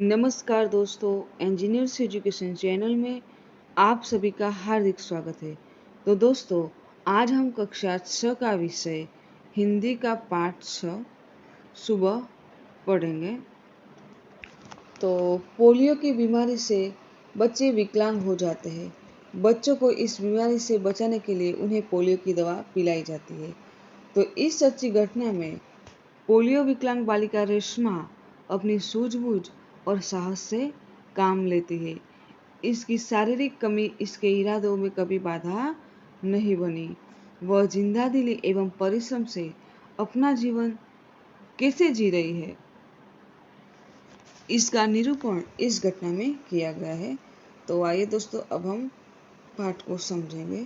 नमस्कार दोस्तों, engineers education channel में आप सभी का हार्दिक स्वागत है। तो दोस्तों, आज हम कक्षा 6 का विषय हिंदी का पाठ 6 सुबह पढ़ेंगे। तो पोलियो की बीमारी से बच्चे विकलांग हो जाते हैं। बच्चों को इस बीमारी से बचाने के लिए उन्हें पोलियो की दवा पिलाई जाती है। तो इस सच्ची घटना में पोलियो विकलांग बालिका रेशमा अपनी सूझबूझ और साहस से काम लेती है। इसकी शारीरिक कमी इसके इरादों में कभी बाधा नहीं बनी। वह जिंदादिली एवं परिश्रम से अपना जीवन कैसे जी रही है, इसका निरूपण इस घटना में किया गया है। तो आइए दोस्तों, अब हम पाठ को समझेंगे।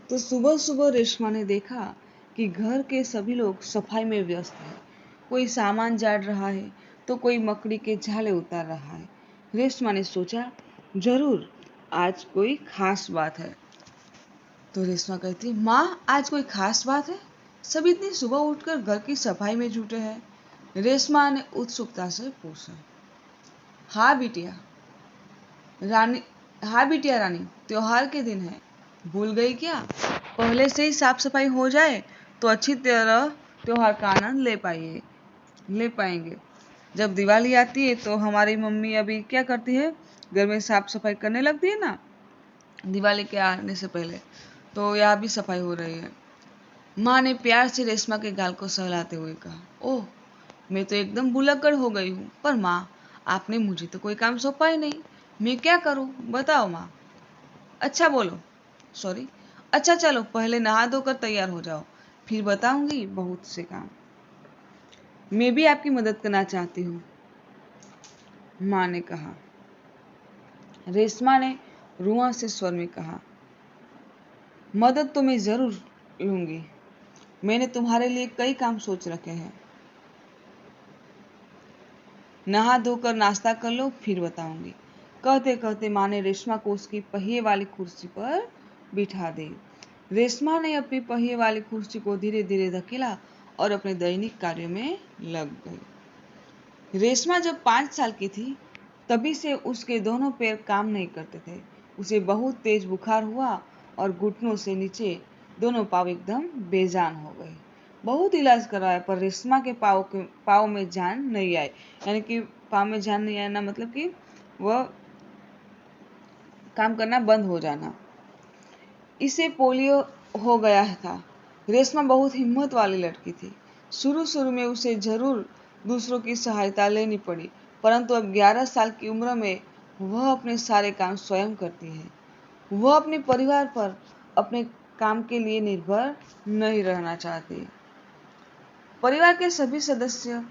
तो सुबह सुबह रेशमा ने देखा कि घर के सभी लोग सफाई में व्यस्त हैं। कोई सामान झाड़ रहा है तो कोई मकड़ी के झाले उतार रहा है। रेशमा ने सोचा, जरूर आज कोई खास बात है। तो रेशमा कहती, माँ आज कोई खास बात है? सब इतनी सुबह उठकर घर की सफाई में जुटे हैं। रेशमा ने उत्सुकता से पूछा। हाँ बिटिया रानी, हाँ बिटिया रानी, त्योहार के दिन है, भूल गई क्या? पहले से ही साफ सफाई हो जाए तो अच्छी तरह त्योहार का आनंद ले पाएंगे। जब दिवाली आती है तो हमारी मम्मी अभी क्या करती है, घर में साफ सफाई करने लगती है ना, दिवाली के आने से पहले। तो यहाँ भी सफाई हो रही है। माँ ने प्यार से रेशमा के गाल को सहलाते हुए कहा। ओह, मैं तो एकदम भुलक्कड़ हो गई हूँ। पर माँ, आपने मुझे तो कोई काम सौंपा ही नहीं, मैं क्या करूँ बताओ माँ। अच्छा बोलो, सॉरी, अच्छा चलो पहले नहा धोकर तैयार हो जाओ, फिर बताऊंगी बहुत से काम। मैं भी आपकी मदद करना चाहती हूँ, माँ ने कहा। रेशमा ने रुआ से स्वर में कहा, मदद तो मैं जरूर लूंगी, मैंने तुम्हारे लिए कई काम सोच रखे हैं। नहा धोकर नाश्ता कर लो, फिर बताऊंगी। कहते कहते माँ ने रेशमा को उसकी पहिए वाली कुर्सी पर बिठा दी। रेशमा ने अपनी पहिए वाली कुर्सी को धीरे धीरे धकेला और अपने दैनिक कार्यों में लग गई। रेशमा जब 5 साल की थी तभी से उसके दोनों पैर काम नहीं करते थे। उसे बहुत तेज बुखार हुआ और घुटनों से नीचे दोनों पाँव एकदम बेजान हो गए। बहुत इलाज करवाया पर रेशमा के पाँव में जान नहीं आई। यानी कि पाँव में जान नहीं आना मतलब कि वह काम करना बंद हो जाना। इसे पोलियो हो गया था। रेशमा बहुत हिम्मत वाली लड़की थी। शुरू शुरू में उसे जरूर दूसरों की सहायता लेनी पड़ी, परंतु अब 11 साल की उम्र में वह अपने सारे काम स्वयं करती है। वह अपने परिवार पर अपने काम के लिए निर्भर नहीं रहना चाहती। परिवार के सभी सदस्य,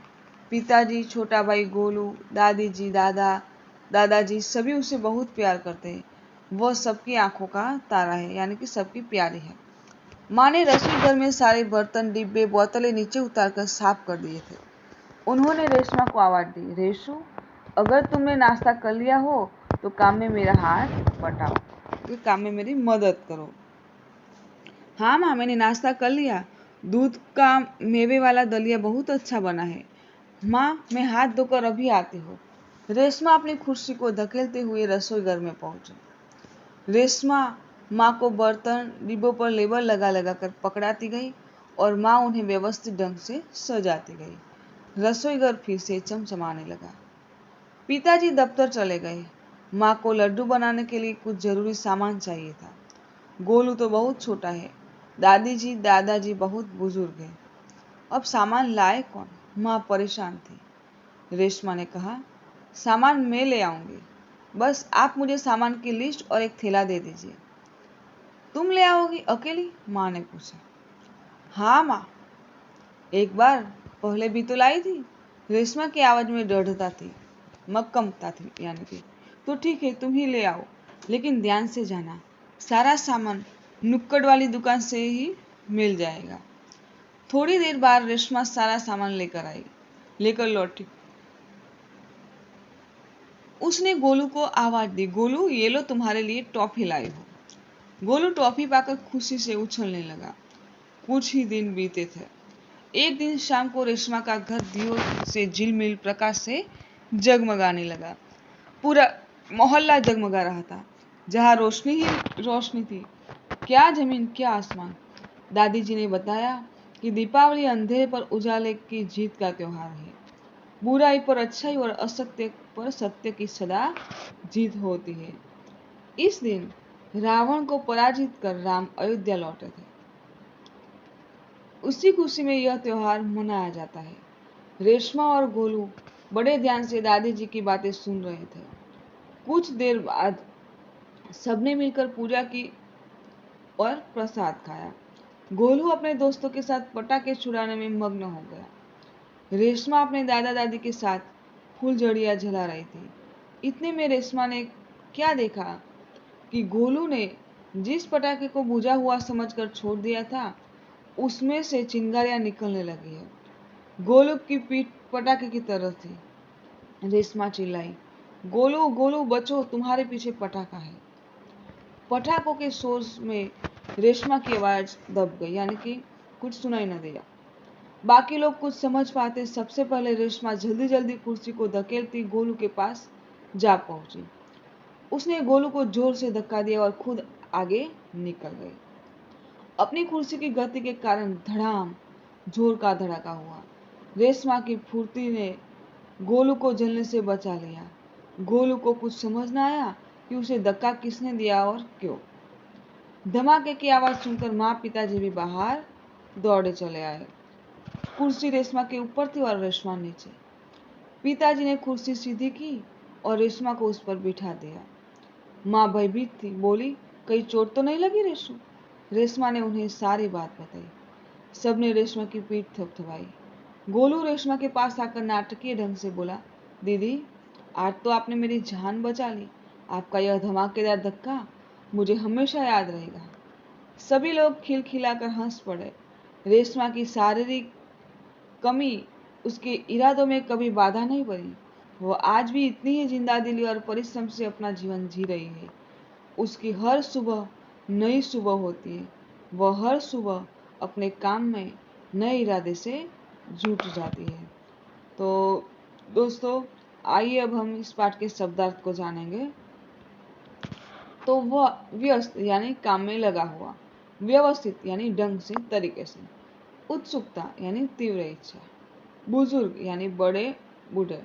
पिताजी, छोटा भाई गोलू, दादी जी, दादाजी सभी उसे बहुत प्यार करते हैं। वह सबकी आंखों का तारा है, यानी कि सबकी प्यारी है। माँ ने रसोई घर में सारे बर्तन, डिब्बे, बोतलें नीचे उतारकर साफ कर दिए थे। उन्होंने रेशमा को आवाज दी, रेशु, अगर तुमने नाश्ता कर लिया हो तो काम में मेरा हाथ बटाओ, ये काम में मेरी मदद करो। हाँ माँ, मैंने नाश्ता कर लिया। दूध का मेवे वाला दलिया बहुत अच्छा बना है। माँ, मैं हाथ धोकर अभी आती हूँ। रेशमा अपनी कुर्सी को धकेलते हुए रसोई घर में पहुंची। रेशमा माँ को बर्तन, डिब्बों पर लेबल लगा लगा कर पकड़ाती गई और माँ उन्हें व्यवस्थित ढंग से सजाती गई। रसोई घर फिर से चमचमाने लगा। पिताजी दफ्तर चले गए। माँ को लड्डू बनाने के लिए कुछ जरूरी सामान चाहिए था। गोलू तो बहुत छोटा है। दादी जी, दादाजी बहुत बुजुर्ग हैं। अब सामान लाए कौन? माँ परेशान थी। रेशमा ने कहा, सामान मैं ले आऊंगी, बस आप मुझे सामान की लिस्ट और एक थैला दे दीजिए। तुम ले आओगी अकेली? माँ ने पूछा। हाँ माँ, एक बार पहले भी तो लाई थी। रेशमा की आवाज में दृढ़ता थी, मक्कमता थी, यानी कि तो ठीक है, तुम ही ले आओ, लेकिन ध्यान से जाना, सारा सामान नुक्कड़ वाली दुकान से ही मिल जाएगा। थोड़ी देर बाद रेशमा सारा सामान लेकर लौटी। उसने गोलू को आवाज दी, गोलू ये लो तुम्हारे लिए टॉफी लाई हूँ। गोलू टॉफी पाकर खुशी से उछलने लगा। कुछ ही दिन बीते थे। एक दिन शाम को रेशमा का घर दियों से झिलमिल प्रकाश से जगमगाने लगा। पूरा मोहल्ला जगमगा रहा था। जहाँ रोशनी ही रोशनी थी, क्या जमीन क्या आसमान। दादी ने बताया कि दीपावली अंधेरे पर उजाले की जीत का त्योहार है। बुराई पर अच्छाई और असत्य पर सत्य की सदा जीत होती है। इस दिन रावण को पराजित कर राम अयोध्या लौटे थे। उसी खुशी में यह त्योहार मनाया जाता है। रेशमा और गोलू बड़े ध्यान से दादी जी की बातें सुन रहे थे। कुछ देर बाद सबने मिलकर पूजा की और प्रसाद खाया। गोलू अपने दोस्तों के साथ पटाखे छुड़ाने में मग्न हो गया। रेशमा अपने दादा दादी के साथ फुलझड़ियां जला रही थी। इतने में रेशमा ने क्या देखा कि गोलू ने जिस पटाखे को बुझा हुआ समझकर छोड़ दिया था, उसमें से चिंगारियां निकलने लगी है। गोलू की पीठ पटाखे की तरफ थी। रेशमा चिल्लाई, गोलू गोलू बचो, तुम्हारे पीछे पटाखा है। पटाखों के शोर में रेशमा की आवाज दब गई, यानी कि कुछ सुनाई न दिया। बाकी लोग कुछ समझ पाते सबसे पहले रेशमा जल्दी जल्दी कुर्सी को धकेलती गोलू के पास जा पहुंची। उसने गोलू को जोर से धक्का दिया और खुद आगे निकल गई। अपनी कुर्सी की गति के कारण धड़ाम जोर का धड़ाका हुआ। रेशमा की फुर्ती ने गोलू को जलने से बचा लिया। गोलू को कुछ समझ न आया कि उसे धक्का किसने दिया और क्यों। धमाके की आवाज सुनकर माँ पिताजी भी बाहर दौड़े चले आए। कुर्सी रेशमा के ऊपर थी और रेशमा नीचे। पिताजी ने कुर्सी सीधी की और रेशमा को उस पर बिठा दिया। माँ भयभीत थी, बोली, कहीं चोट तो नहीं लगी रेशु? रेशमा ने उन्हें सारी बात बताई। सबने रेशमा की पीठ थपथपाई। गोलू रेशमा के पास आकर नाटकीय ढंग से बोला, दीदी, आज तो आपने मेरी जान बचा ली। आपका यह धमाकेदार धक्का मुझे हमेशा याद रहेगा। सभी लोग खिलखिलाकर हंस पड़े। रेशमा की शारीरिक कमी उसके इरादों में कभी बाधा नहीं बनी। वो आज भी इतनी ही जिंदा दिली और परिश्रम से अपना जीवन जी रही है। उसकी हर सुबह नई सुबह होती है। वह हर सुबह अपने काम में नए इरादे से जुट जाती है। तो दोस्तों, आइए अब हम इस पाठ के शब्दार्थ को जानेंगे। तो वह व्यस्त यानी काम में लगा हुआ, व्यवस्थित यानी ढंग से, तरीके से, उत्सुकता यानी तीव्र इच्छा, बुजुर्ग यानी बड़े बूढ़े,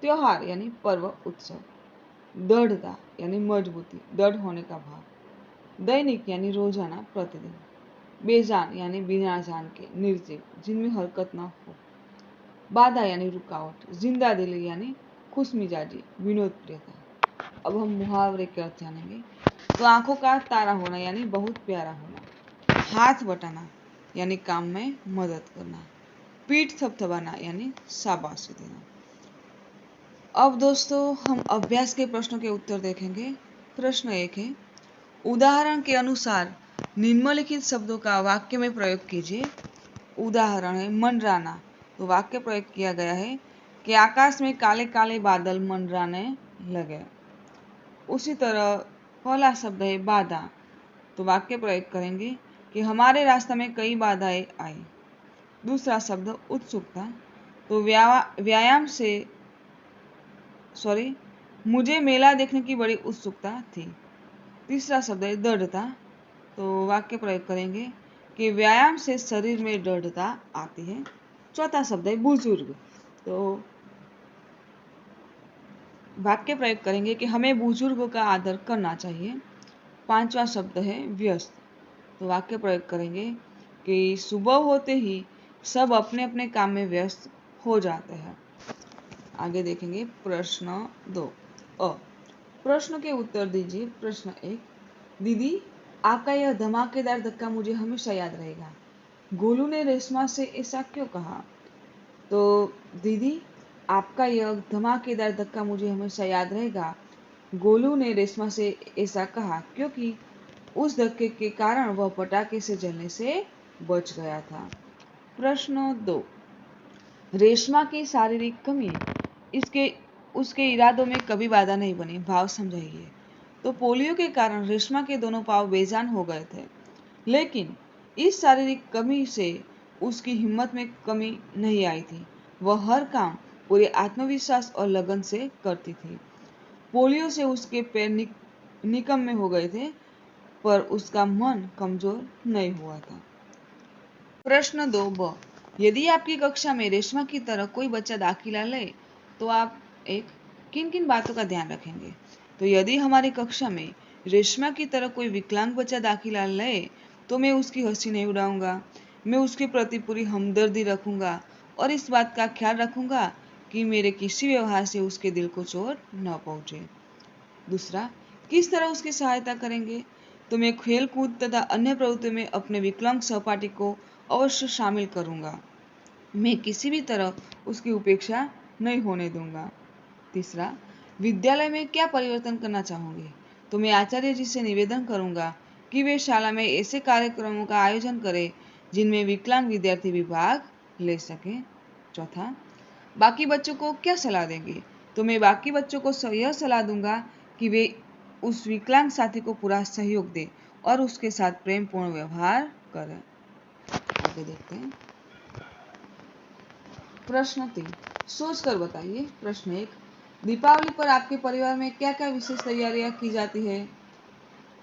त्योहार यानी पर्व उत्सव, दृढ़ता यानी मजबूती, दृढ़ होने का भाव, दैनिक यानी रोजाना प्रतिदिन, बेजान यानी बिना जान के, निर्जीव जिनमें हरकत न हो, बाधा यानी रुकावट, जिंदा दिली यानी खुशमिजाजी, विनोद प्रियता। अब हम मुहावरे के अर्थ जानेंगे। तो आंखों का तारा होना यानी बहुत प्यारा होना, हाथ बटाना यानी काम में मदद करना, पीठ थपथपाना यानी शाबाशी देना। अब दोस्तों हम अभ्यास के प्रश्नों के उत्तर देखेंगे। प्रश्न 1 है, उदाहरण के अनुसार निम्नलिखित शब्दों का वाक्य में प्रयोग कीजिए। उदाहरण है मंडराना। तो वाक्य प्रयोग किया गया है कि आकाश में काले काले बादल मंडराने लगे। उसी तरह पहला शब्द है बाधा। तो वाक्य प्रयोग करेंगे कि हमारे रास्ते में कई बाधाएं आई। दूसरा शब्द उत्सुकता। तो मुझे मेला देखने की बड़ी उत्सुकता थी। तीसरा शब्द है दृढ़ता। तो वाक्य प्रयोग करेंगे कि व्यायाम से शरीर में दृढ़ता आती है। चौथा शब्द है बुजुर्ग। तो वाक्य प्रयोग करेंगे कि हमें बुजुर्गों का आदर करना चाहिए। पांचवा शब्द है व्यस्त। तो वाक्य प्रयोग करेंगे कि सुबह होते ही सब अपने अपने काम में व्यस्त हो जाते हैं। आगे देखेंगे प्रश्न 2 अ। प्रश्न के उत्तर दीजिए। प्रश्न 1, दीदी, आपका यह धमाकेदार धक्का मुझे हमेशा याद रहेगा। गोलू ने रेशमा से ऐसा क्यों कहा? तो दीदी, आपका यह धमाकेदार धक्का मुझे हमेशा याद रहेगा। गोलू ने रेशमा से ऐसा कहा क्योंकि उस धक्के के कारण वह पटाखे से जलने से बच गया था। प्रश्न 2, रेशमा की शारीरिक कमी उसके इरादों में कभी बाधा नहीं बनी। भाव समझाइए। तो पोलियो के कारण रेशमा के दोनों पांव बेजान हो गए थे, लेकिन इस शारीरिक कमी से उसकी हिम्मत में कमी नहीं आई थी। वह हर काम पूरे आत्मविश्वास और लगन से करती थी। पोलियो से उसके पैर निकम्मे हो गए थे, पर उसका मन कमजोर नहीं हुआ था। प्रश्न 2 ब, यदि आपकी कक्षा में रेशमा की तरह कोई बच्चा दाखिला ले तो आप एक किन किन बातों का ध्यान रखेंगे? तो यदि हमारी कक्षा में रेशमा की तरह कोई विकलांग बच्चा दाखिला ले तो मैं उसकी हंसी नहीं उड़ाऊंगा। मैं उसके प्रति पूरी हमदर्दी रखूंगा और इस बात का ख्याल रखूंगा कि मेरे किसी व्यवहार से उसके दिल को चोट न पहुंचे। दूसरा, किस तरह उसकी सहायता करेंगे? तो मैं खेल कूद तथा अन्य प्रवृत्तियों में अपने विकलांग सहपाठी को अवश्य शामिल करूंगा। मैं किसी भी तरह उसकी उपेक्षा नहीं होने दूंगा। तीसरा, विद्यालय में क्या परिवर्तन करना चाहूंगी? तो मैं आचार्य जी से निवेदन करूंगा कि वे शाला में ऐसे कार्यक्रमों का आयोजन करें जिनमें विकलांग विद्यार्थी भी भाग ले सकें। चौथा, बाकी बच्चों को क्या सलाह देंगे? तो मैं बाकी बच्चों को यह सलाह दूंगा कि वे उस विकलांग साथी को पूरा सहयोग दें और उसके साथ प्रेमपूर्ण व्यवहार करें। आगे देखते हैं। प्रश्न 3, सोच कर बताइए। प्रश्न 1, दीपावली पर आपके परिवार में क्या क्या विशेष तैयारियां की जाती है?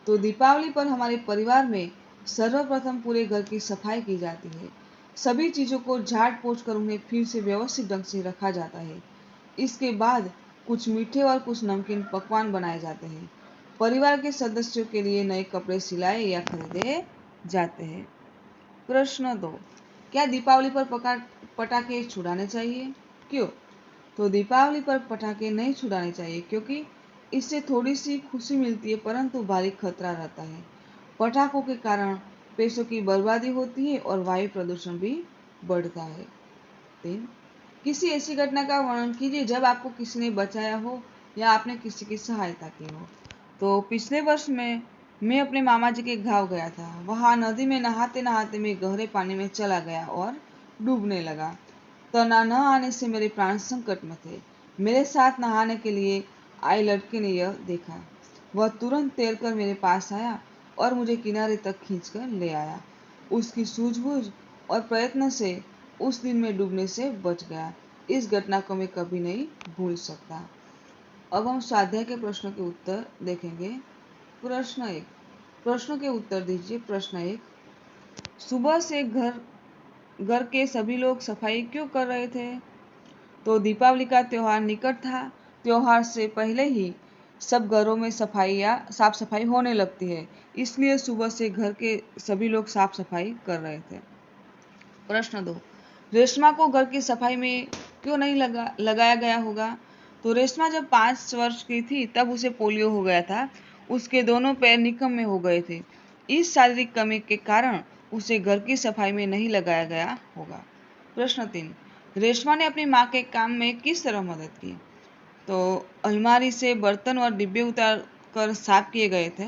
तो दीपावली पर हमारे परिवार में सर्वप्रथम पूरे घर की सफाई की जाती है। सभी चीजों को झाड़ पोंछ कर उन्हें फिर से व्यवस्थित ढंग से रखा जाता है। इसके बाद कुछ मीठे और कुछ नमकीन पकवान बनाए जाते हैं। परिवार के सदस्यों के लिए नए कपड़े सिलाए या खरीदे जाते हैं। प्रश्न 2, क्या दीपावली पर पटाखे छुड़ाने चाहिए? क्यों? तो दीपावली पर पटाखे नहीं छुड़ाने चाहिए क्योंकि इससे थोड़ी सी खुशी मिलती है परंतु भारी खतरा रहता है। पटाखों के कारण पैसों की बर्बादी होती है और वायु प्रदूषण भी बढ़ता है। 3, किसी ऐसी घटना का वर्णन कीजिए जब आपको किसी ने बचाया हो या आपने किसी की सहायता की हो। तो पिछले वर्ष में मैं अपने मामा जी के गांव गया था। वहां नदी में नहाते नहाते मैं गहरे पानी में चला गया और डूबने लगा। तना न आने से मेरे प्राण संकट में थे। मेरे साथ नहाने के लिए आए लड़के ने यह देखा। वह तुरंत तैरकर मेरे पास आया और मुझे किनारे तक खींचकर ले आया। उसकी सूझबूझ और प्रयत्न से उस दिन मैं डूबने से बच गया। इस घटना को मैं कभी नहीं भूल सकता। अब हम स्वाध्याय के प्रश्नों के उत्तर देखेंगे। प्रश्न 1, प्रश्नों के उत्तर दीजिए। प्रश्न 1, सुबह से घर के सभी लोग सफाई क्यों कर रहे थे? तो दीपावली का त्योहार निकट था। त्योहार से पहले ही सब घरों में साफ सफाई होने लगती है, इसलिए सुबह से घर के सभी लोग साफ सफाई कर रहे थे। प्रश्न 2, रेशमा को घर की सफाई में क्यों नहीं लगाया गया होगा? तो रेशमा जब 5 वर्ष की थी तब उसे पोलियो हो गया था। उसके दोनों पैर निकम्मे हो गए थे। इस शारीरिक कमी के कारण उसे घर की सफाई में नहीं लगाया गया होगा। प्रश्न 3, रेशमा ने अपनी माँ के काम में किस तरह मदद की? तो अलमारी से बर्तन और डिब्बे उतार कर साफ किए गए थे।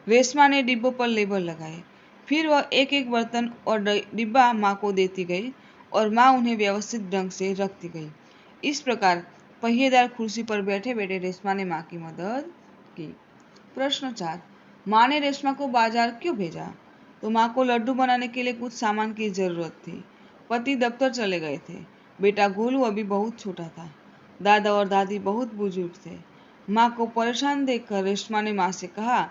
रेशमा ने डिब्बों पर लेबल लगाए। फिर वह एक एक बर्तन और डिब्बा माँ को देती गई और माँ उन्हें व्यवस्थित ढंग से रखती गई। इस प्रकार पहिएदार कुर्सी पर बैठे बैठे रेशमा ने माँ की मदद की। प्रश्न 4, माँ ने रेशमा को बाजार क्यों भेजा? तो माँ को लड्डू बनाने के लिए कुछ सामान की जरूरत थी। पति दफ्तर चले गए थे। बेटा गोलू अभी बहुत छोटा था। दादा और दादी बहुत बुजुर्ग थे। माँ को परेशान देखकर रेशमा ने माँ से कहा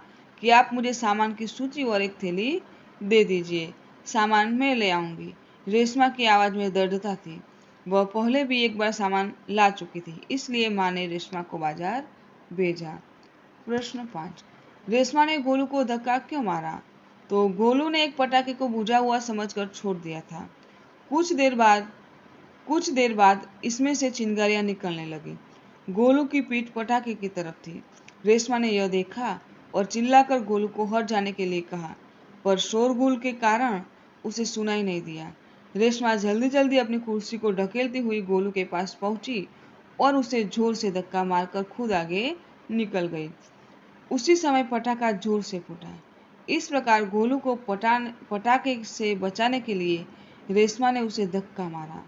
कि आप मुझे सामान की सूची और एक थैली दे दीजिए, सामान मैं ले आऊंगी। रेशमा की आवाज में दृढ़ता थी। वह पहले भी एक बार सामान ला चुकी थी, इसलिए माँ ने रेशमा को बाजार भेजा। प्रश्न 5, रेशमा ने गोलू को धक्का क्यों मारा? तो गोलू ने एक पटाखे को बुझा हुआ समझकर छोड़ दिया था। कुछ देर बाद इसमें से चिंगारियां निकलने लगी। गोलू की पीठ पटाखे की तरफ थी। रेशमा ने यह देखा और चिल्लाकर गोलू को हट जाने के लिए कहा, पर शोरगुल के कारण उसे सुनाई नहीं दिया। रेशमा जल्दी जल्दी अपनी कुर्सी को ढकेलती हुई गोलू के पास पहुंची और उसे जोर से धक्का मारकर खुद आगे निकल गई। उसी समय पटाखा जोर से फूटा। इस प्रकार गोलू को पटाखे से बचाने के लिए रेशमा ने उसे धक्का मारा।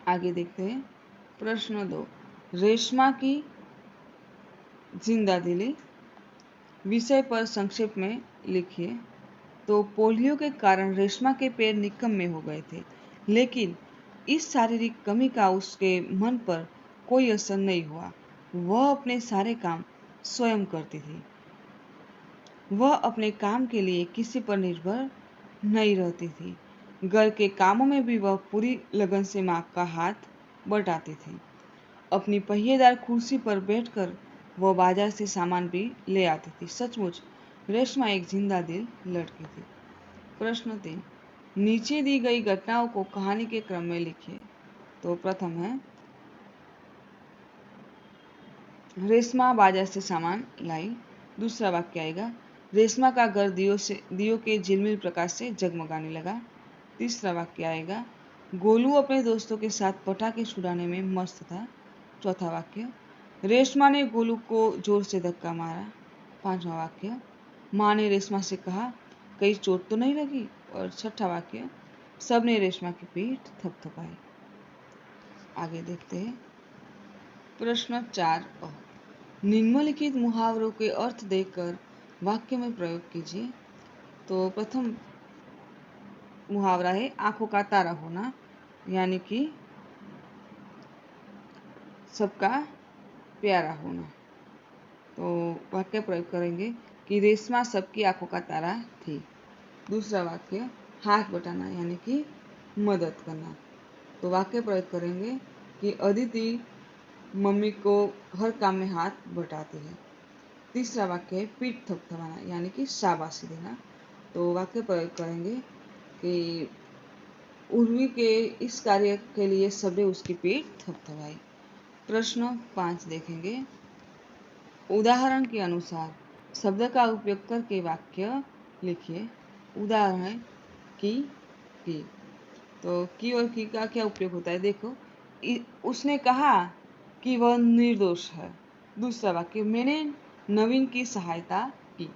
आगे देखते हैं। प्रश्न 2, रेशमा की जिंदा दिली विषय पर संक्षेप में लिखिए। तो पोलियो के कारण रेशमा के पैर निकम्मे हो गए थे, लेकिन इस शारीरिक कमी का उसके मन पर कोई असर नहीं हुआ। वह अपने सारे काम स्वयं करती थी। वह अपने काम के लिए किसी पर निर्भर नहीं रहती थी। घर के कामों में भी वह पूरी लगन से माँ का हाथ बटाती थी। अपनी पहिएदार कुर्सी पर बैठकर वह बाजार से सामान भी ले आती थी। सचमुच रेशमा एक जिंदा दिल लड़की थी। प्रश्न 3, नीचे दी गई घटनाओं को कहानी के क्रम में लिखिए। तो प्रथम है, रेशमा बाजार से सामान लाई। दूसरा वाक्य आएगा, रेशमा का घर दियों के झिलमिल प्रकाश से जगमगाने लगा। तीसरा वाक्य आएगा, गोलू अपने दोस्तों के साथ पटाखे छुड़ाने में मस्त था। चौथा वाक्य, रेशमा ने गोलू को जोर से धक्का मारा। पांचवा वाक्य, माँ ने रेशमा से कहा, कहीं चोट तो नहीं लगी। और छठा वाक्य, सबने रेशमा की पीठ थपथपाई। आगे देखते हैं। प्रश्न 4, निम्नलिखित मुहावरों के अर्थ देकर वाक्य में प्रयोग कीजिए। तो प्रथम मुहावरा है आंखों का तारा होना, यानी कि सबका प्यारा होना। तो वाक्य प्रयोग करेंगे कि रेशमा सबकी आंखों का तारा थी। दूसरा वाक्य, हाथ बटाना यानी कि मदद करना। तो वाक्य प्रयोग करेंगे कि अदिति मम्मी को हर काम में हाथ बटाती है। तीसरा वाक्य है पीठ थपथपाना यानी कि शाबाशी देना। तो वाक्य प्रयोग करेंगे कि उर्वी के इस कार्य के लिए सबने उसकी पीठ थपथपाई। प्रश्न 5 देखेंगे। उदाहरण के अनुसार शब्द का उपयोग करके वाक्य लिखिए। उदाहरण है की। तो की और की का क्या उपयोग होता है, देखो। उसने कहा कि वह निर्दोष है। दूसरा वाक्य, मैंने नवीन की सहायता की।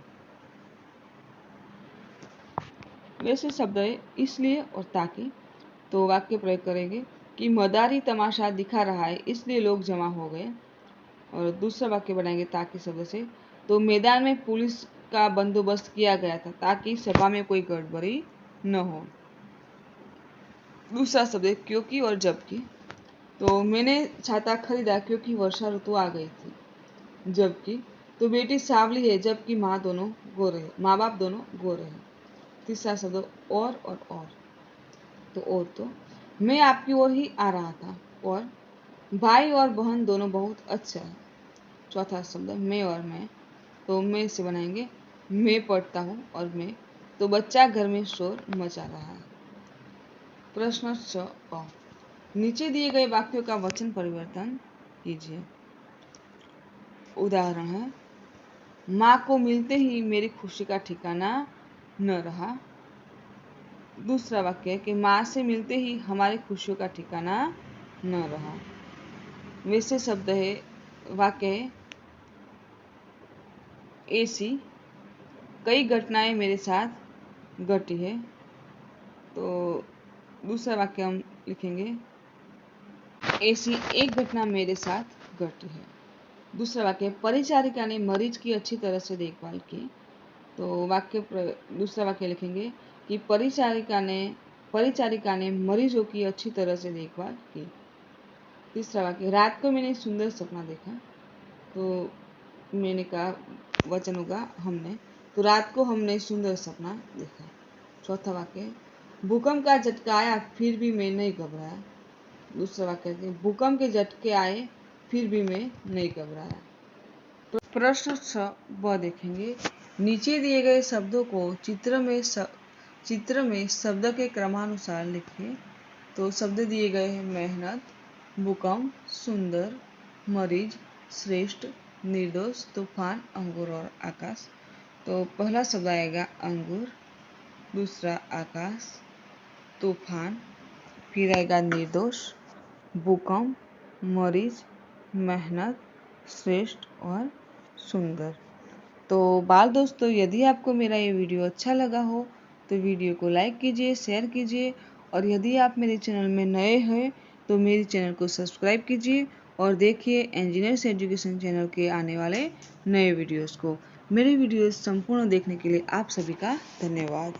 वैसे शब्द है इसलिए और ताकि। तो वाक्य प्रयोग करेंगे कि मदारी तमाशा दिखा रहा है इसलिए लोग जमा हो गए। और दूसरा वाक्य बनाएंगे ताकि शब्द से। तो मैदान में पुलिस का बंदोबस्त किया गया था ताकि सभा में कोई गड़बड़ी न हो। दूसरा शब्द है क्योंकि और जबकि। तो मैंने छाता खरीदा क्योंकि वर्षा ऋतु आ गई थी। जबकि, तो बेटी सांवली है जबकि माँ बाप दोनों गोरे हैं। तीसरा शब्द और। तो और तो मैं आपकी ओर ही आ रहा था। और भाई और बहन दोनों बहुत अच्छा है। चौथा शब्द मैं और मैं। तो मैं से बनाएंगे मैं पढ़ता हूँ और मैं। तो बच्चा घर में शोर मचा रहा है। प्रश्न 6, नीचे दिए गए वाक्यों का वचन परिवर्तन कीजिए। उदाहरण है, माँ को मिलते ही मेरी खुशी का ठिकाना न रहा। दूसरा वाक्य है कि माँ से मिलते ही हमारी खुशियों का ठिकाना न रहा। वैसे शब्द है वाक्य है ऐसी कई घटनाएं मेरे साथ घटी है। तो दूसरा वाक्य हम लिखेंगे ऐसी एक घटना मेरे साथ घटी है। दूसरा वाक्य, परिचारिका ने मरीज की अच्छी तरह से देखभाल की। तो दूसरा वाक्य लिखेंगे कि परिचारिका ने मरीजों की अच्छी तरह से देखभाल की। तीसरा वाक्य, रात को मैंने सुंदर सपना देखा। तो मैंने कहा वचन होगा हमने। तो रात को हमने सुंदर सपना देखा। चौथा वाक्य, भूकंप का झटका आया फिर भी मैं नहीं घबराया। दूसरा वाक्य, भूकंप के झटके आए फिर भी मैं नहीं घबराया। प्रश्न 6 देखेंगे। नीचे दिए गए शब्दों को चित्र में शब्द के क्रमानुसार लिखिए। तो शब्द दिए गए हैं मेहनत, भूकंप, सुंदर, मरीज, श्रेष्ठ, निर्दोष, तूफान, अंगूर और आकाश। तो पहला शब्द आएगा अंगूर, दूसरा आकाश, तूफान, फिर आएगा निर्दोष, भूकंप, मरीज, मेहनत, श्रेष्ठ और सुंदर। तो बाल दोस्तों, यदि आपको मेरा ये वीडियो अच्छा लगा हो तो वीडियो को लाइक कीजिए, शेयर कीजिए। और यदि आप मेरे चैनल में नए हैं तो मेरे चैनल को सब्सक्राइब कीजिए और देखिए इंजीनियर्स एजुकेशन चैनल के आने वाले नए वीडियोस को। मेरे वीडियो संपूर्ण देखने के लिए आप सभी का धन्यवाद।